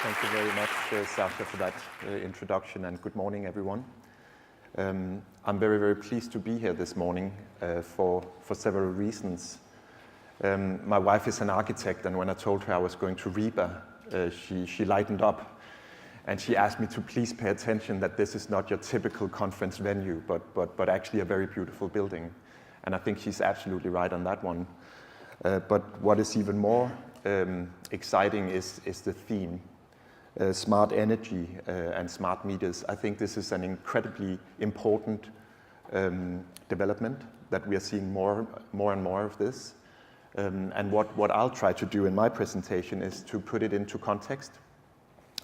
Thank you very much, Sasha, for that introduction, and good morning, everyone. I'm very, very pleased to be here this morning for several reasons. My wife is an architect, and when I told her I was going to RIBA, she lightened up, and she asked me to please pay attention that this is not your typical conference venue, but actually a very beautiful building. And I think she's absolutely right on that one. But what is even more exciting is the theme. Smart energy and smart meters. I think this is an incredibly important development that we are seeing more and more of this. And what I'll try to do in my presentation is to put it into context.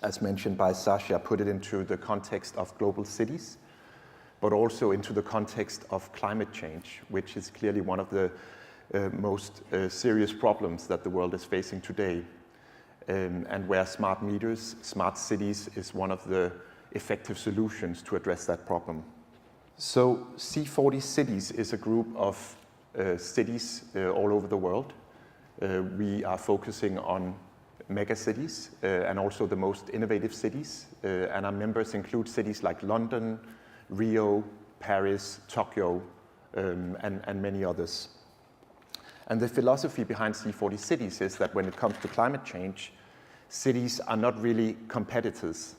As mentioned by Sasha, put it into the context of global cities, but also into the context of climate change, which is clearly one of the most serious problems that the world is facing today. And where smart meters, smart cities is one of the effective solutions to address that problem. So C40 Cities is a group of cities all over the world. We are focusing on mega cities and also the most innovative cities. And our members include cities like London, Rio, Paris, Tokyo, and many others. And the philosophy behind C40 Cities is that when it comes to climate change, cities are not really competitors.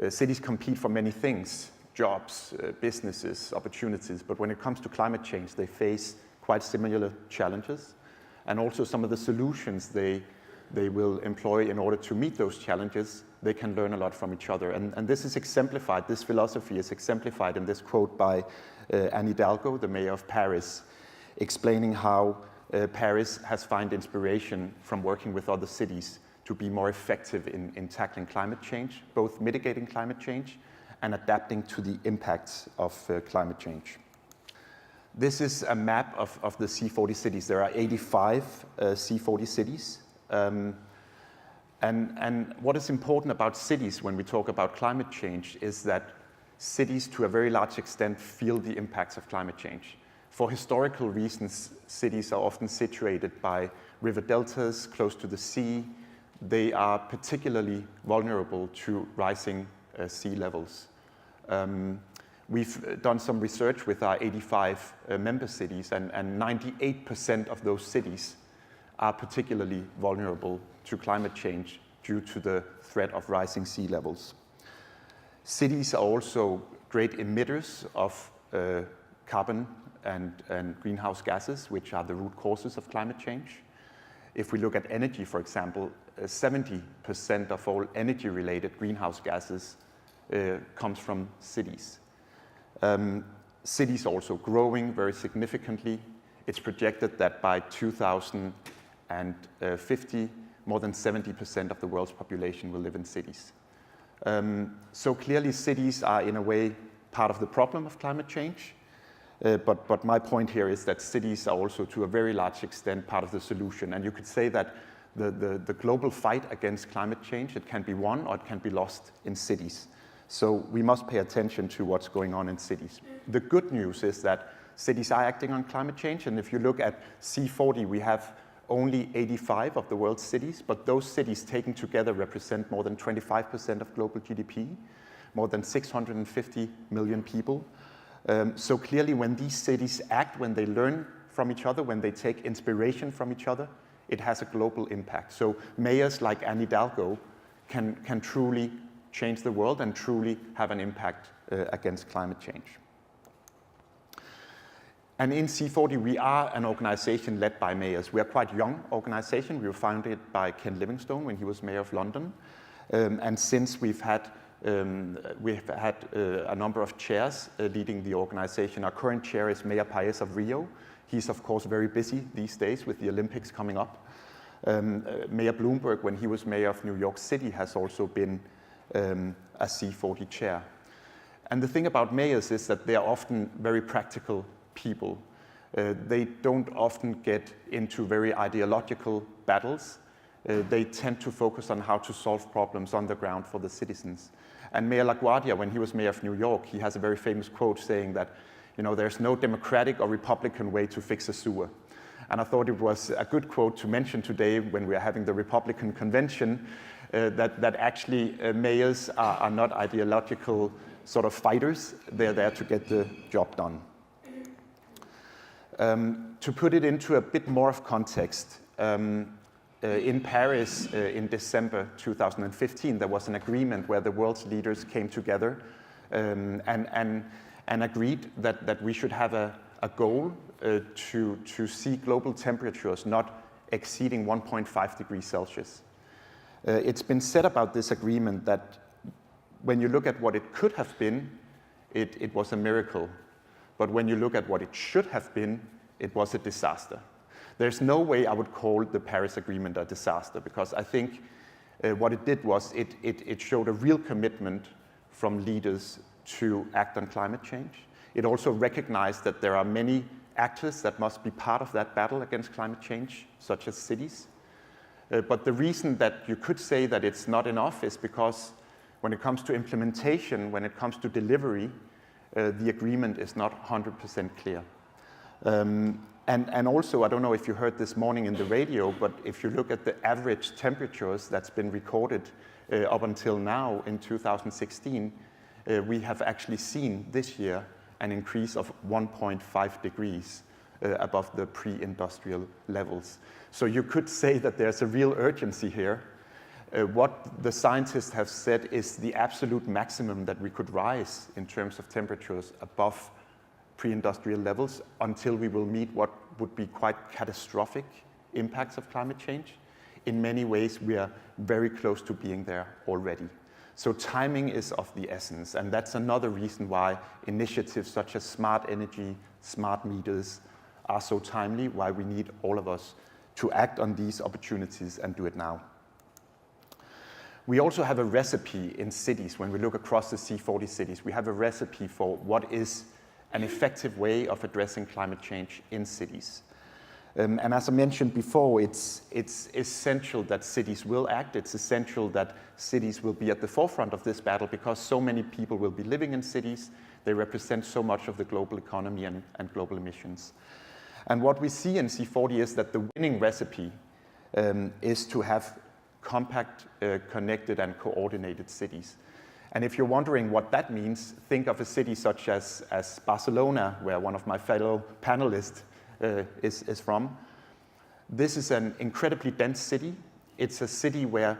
Cities compete for many things, jobs, businesses, opportunities, but when it comes to climate change, they face quite similar challenges. And also some of the solutions they will employ in order to meet those challenges, they can learn a lot from each other. And this is exemplified, this philosophy is exemplified in this quote by Anne Hidalgo, the mayor of Paris, explaining how Paris has found inspiration from working with other cities to be more effective in tackling climate change, both mitigating climate change and adapting to the impacts of climate change. This is a map of the C40 cities. There are 85 C40 cities. And what is important about cities when we talk about climate change is that cities, to a very large extent, feel the impacts of climate change. For historical reasons, cities are often situated by river deltas, close to the sea. They are particularly vulnerable to rising sea levels. We've done some research with our 85 member cities, and 98% of those cities are particularly vulnerable to climate change due to the threat of rising sea levels. Cities are also great emitters of carbon and greenhouse gases, which are the root causes of climate change. If we look at energy, for example, 70% of all energy-related greenhouse gases comes from cities. Cities are also growing very significantly. It's projected that by 2050, more than 70% of the world's population will live in cities. So clearly, cities are, in a way, part of the problem of climate change. But my point here is that cities are also, to a very large extent, part of the solution. And you could say that the global fight against climate change, it can be won or it can be lost in cities. So we must pay attention to what's going on in cities. The good news is that cities are acting on climate change. And if you look at C40, we have only 85 of the world's cities, but those cities taken together represent more than 25% of global GDP, more than 650 million people. So clearly, when these cities act, when they learn from each other, when they take inspiration from each other, it has a global impact. So mayors like Anne Hidalgo can truly change the world and truly have an impact against climate change. And in C40, we are an organization led by mayors. We are quite a young organization. We were founded by Ken Livingstone when he was mayor of London. And since we've had a number of chairs leading the organization. Our current chair is Mayor Paez of Rio. He's, of course, very busy these days with the Olympics coming up. Mayor Bloomberg, when he was mayor of New York City, has also been a C40 chair. And the thing about mayors is that they are often very practical people. They don't often get into very ideological battles. They tend to focus on how to solve problems on the ground for the citizens. And Mayor LaGuardia, when he was mayor of New York, he has a very famous quote saying that, there's no democratic or Republican way to fix a sewer. And I thought it was a good quote to mention today when we are having the Republican convention, that actually mayors are not ideological sort of fighters. They're there to get the job done. To put it into a bit more of context, in Paris in December 2015, there was an agreement where the world's leaders came together and agreed that we should have a goal to see global temperatures not exceeding 1.5 degrees Celsius. It's been said about this agreement that when you look at what it could have been, it was a miracle. But when you look at what it should have been, it was a disaster. There's no way I would call the Paris Agreement a disaster, because I think what it did was it showed a real commitment from leaders to act on climate change. It also recognized that there are many actors that must be part of that battle against climate change, such as cities. But the reason that you could say that it's not enough is because when it comes to implementation, when it comes to delivery, the agreement is not 100% clear. And also, I don't know if you heard this morning in the radio, but if you look at the average temperatures that's been recorded up until now in 2016, we have actually seen this year an increase of 1.5 degrees above the pre-industrial levels. So you could say that there's a real urgency here. What the scientists have said is the absolute maximum that we could rise in terms of temperatures above pre-industrial levels until we will meet what would be quite catastrophic impacts of climate change. In many ways, we are very close to being there already. So timing is of the essence, and that's another reason why initiatives such as smart energy, smart meters are so timely, why we need all of us to act on these opportunities and do it now. We also have a recipe in cities. When we look across the C40 cities, we have a recipe for what is an effective way of addressing climate change in cities. And as I mentioned before, it's essential that cities will act. It's essential that cities will be at the forefront of this battle because so many people will be living in cities. They represent so much of the global economy and global emissions. And what we see in C40 is that the winning recipe is to have compact, connected, and coordinated cities. And if you're wondering what that means, think of a city such as Barcelona, where one of my fellow panelists is from. This is an incredibly dense city. It's a city where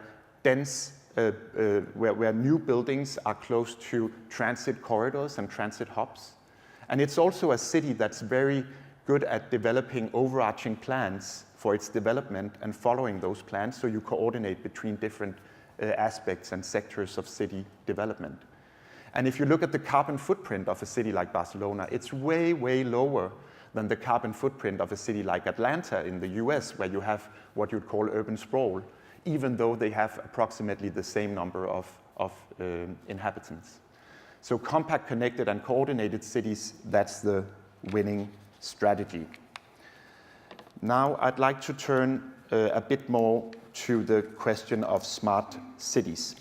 where new buildings are close to transit corridors and transit hubs. And it's also a city that's very good at developing overarching plans for its development and following those plans, so you coordinate between different aspects and sectors of city development. And if you look at the carbon footprint of a city like Barcelona, it's way, way lower than the carbon footprint of a city like Atlanta in the US, where you have what you'd call urban sprawl, even though they have approximately the same number of inhabitants. So compact, connected, and coordinated cities, that's the winning strategy. Now I'd like to turn a bit more to the question of smart cities.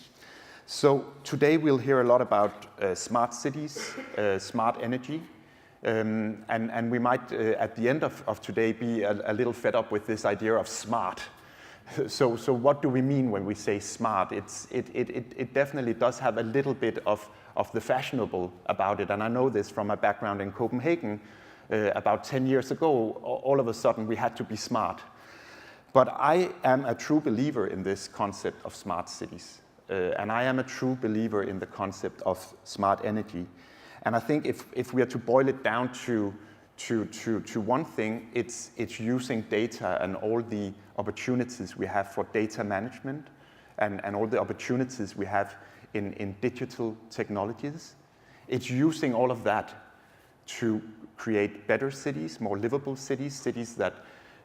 So today we'll hear a lot about smart cities, smart energy, and we might at the end of today be a little fed up with this idea of smart. So what do we mean when we say smart? It definitely does have a little bit of the fashionable about it, and I know this from my background in Copenhagen. About 10 years ago, all of a sudden we had to be smart. But I am a true believer in this concept of smart cities. And I am a true believer in the concept of smart energy. And I think if we are to boil it down to one thing, it's using data and all the opportunities we have for data management and all the opportunities we have in digital technologies. It's using all of that to create better cities, more livable cities, cities that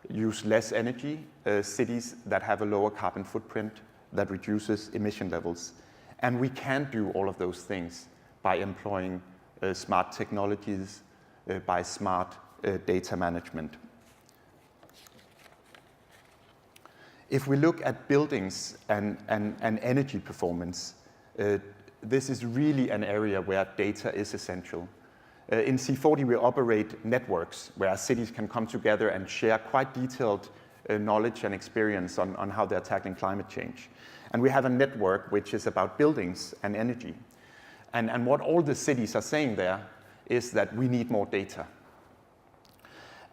use less energy, cities that have a lower carbon footprint, that reduces emission levels. And we can do all of those things by employing smart technologies, by smart data management. If we look at buildings and energy performance, this is really an area where data is essential. In C40, we operate networks where cities can come together and share quite detailed knowledge and experience on how they're tackling climate change. And we have a network which is about buildings and energy. And what all the cities are saying there is that we need more data.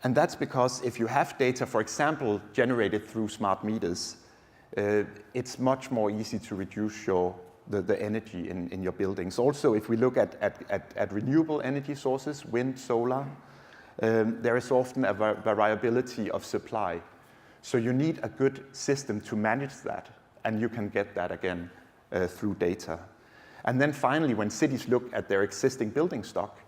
And that's because if you have data, for example, generated through smart meters, it's much more easy to reduce the energy in your buildings. Also, if we look at renewable energy sources, wind, solar, there is often a variability of supply. So you need a good system to manage that, and you can get that again through data. And then finally, when cities look at their existing building stock,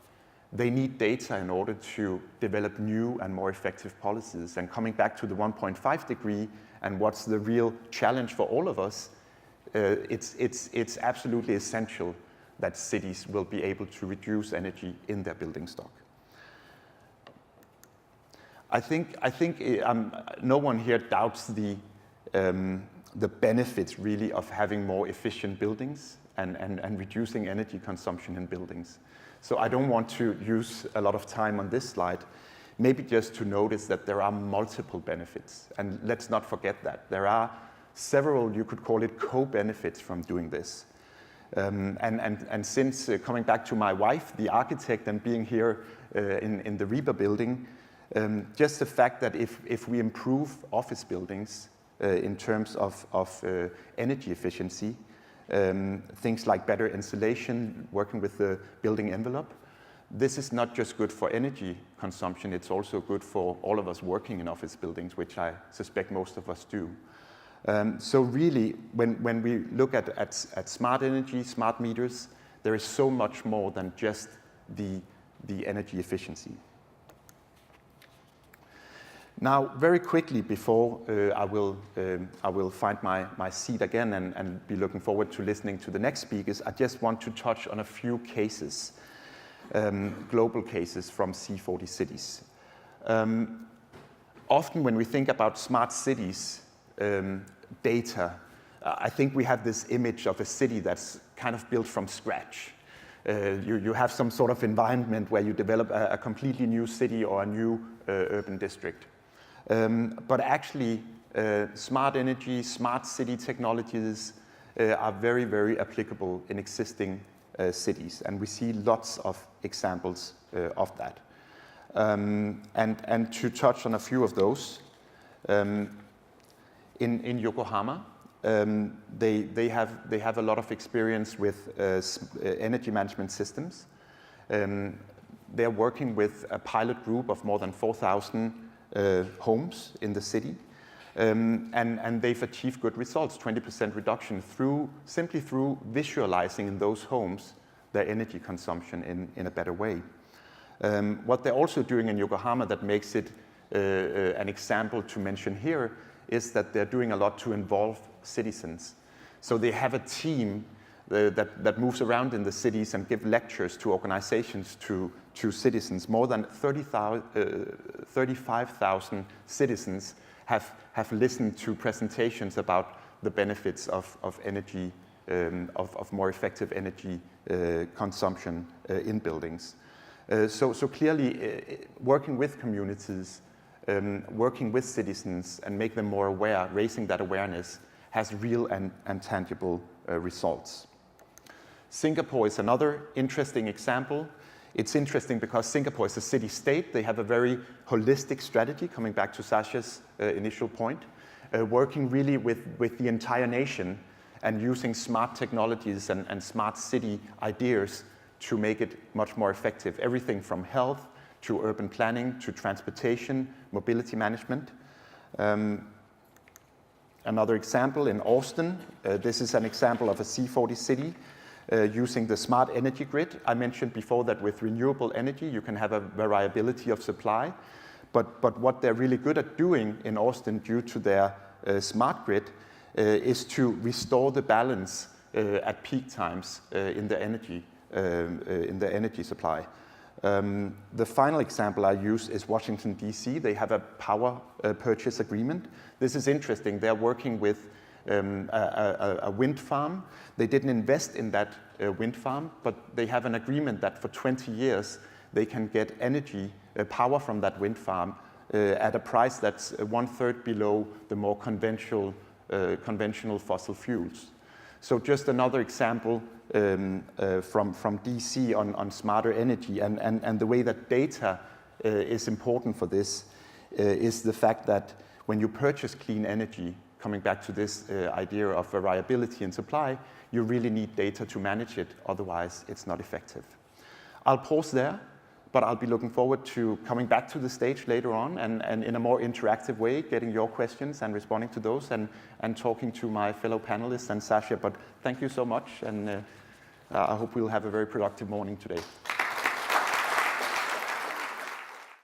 they need data in order to develop new and more effective policies. And coming back to the 1.5 degree and what's the real challenge for all of us, it's absolutely essential that cities will be able to reduce energy in their building stock. I think no one here doubts the benefits really of having more efficient buildings and reducing energy consumption in buildings. So I don't want to use a lot of time on this slide, maybe just to notice that there are multiple benefits. And let's not forget that. There are several, you could call it co-benefits from doing this. And since coming back to my wife, the architect, and being here in the Reba building, just the fact that if we improve office buildings in terms of energy efficiency, things like better insulation, working with the building envelope, this is not just good for energy consumption, it's also good for all of us working in office buildings, which I suspect most of us do. So really, when we look at smart energy, smart meters, there is so much more than just the energy efficiency. Now, very quickly before I will find my seat again and be looking forward to listening to the next speakers, I just want to touch on a few cases, global cases from C40 cities. Often when we think about smart cities data, I think we have this image of a city that's kind of built from scratch. You have some sort of environment where you develop a completely new city or a new urban district. But actually, smart energy, smart city technologies are very, very applicable in existing cities. And we see lots of examples of that. And to touch on a few of those, in Yokohama, they have a lot of experience with energy management systems. They're working with a pilot group of more than 4,000 homes in the city, and they've achieved good results, 20% reduction simply through visualizing in those homes their energy consumption in a better way. What they're also doing in Yokohama that makes it an example to mention here is that they're doing a lot to involve citizens. So they have a team that moves around in the cities and give lectures to organizations, to citizens. More than 35,000 citizens have listened to presentations about the benefits of energy, of more effective energy consumption in buildings. So clearly, working with communities, working with citizens and make them more aware, raising that awareness, has real and tangible results. Singapore is another interesting example. It's interesting because Singapore is a city-state. They have a very holistic strategy, coming back to Sasha's initial point, working really with the entire nation and using smart technologies and smart city ideas to make it much more effective. Everything from health to urban planning to transportation, mobility management. Another example in Austin, this is an example of a C40 city using the smart energy grid. I mentioned before that with renewable energy, you can have a variability of supply. But what they're really good at doing in Austin due to their smart grid is to restore the balance at peak times in the energy supply. The final example I use is Washington, D.C. They have a power purchase agreement. This is interesting. They're working with a wind farm. They didn't invest in that wind farm, but they have an agreement that for 20 years they can get energy, power from that wind farm at a price that's 1/3 below the more conventional fossil fuels. So just another example from DC on smarter energy, and the way that data is important for this is the fact that when you purchase clean energy, coming back to this idea of variability in supply, you really need data to manage it, otherwise it's not effective. I'll pause there, but I'll be looking forward to coming back to the stage later on and in a more interactive way, getting your questions and responding to those and talking to my fellow panelists and Sasha. But thank you so much, and I hope we'll have a very productive morning today.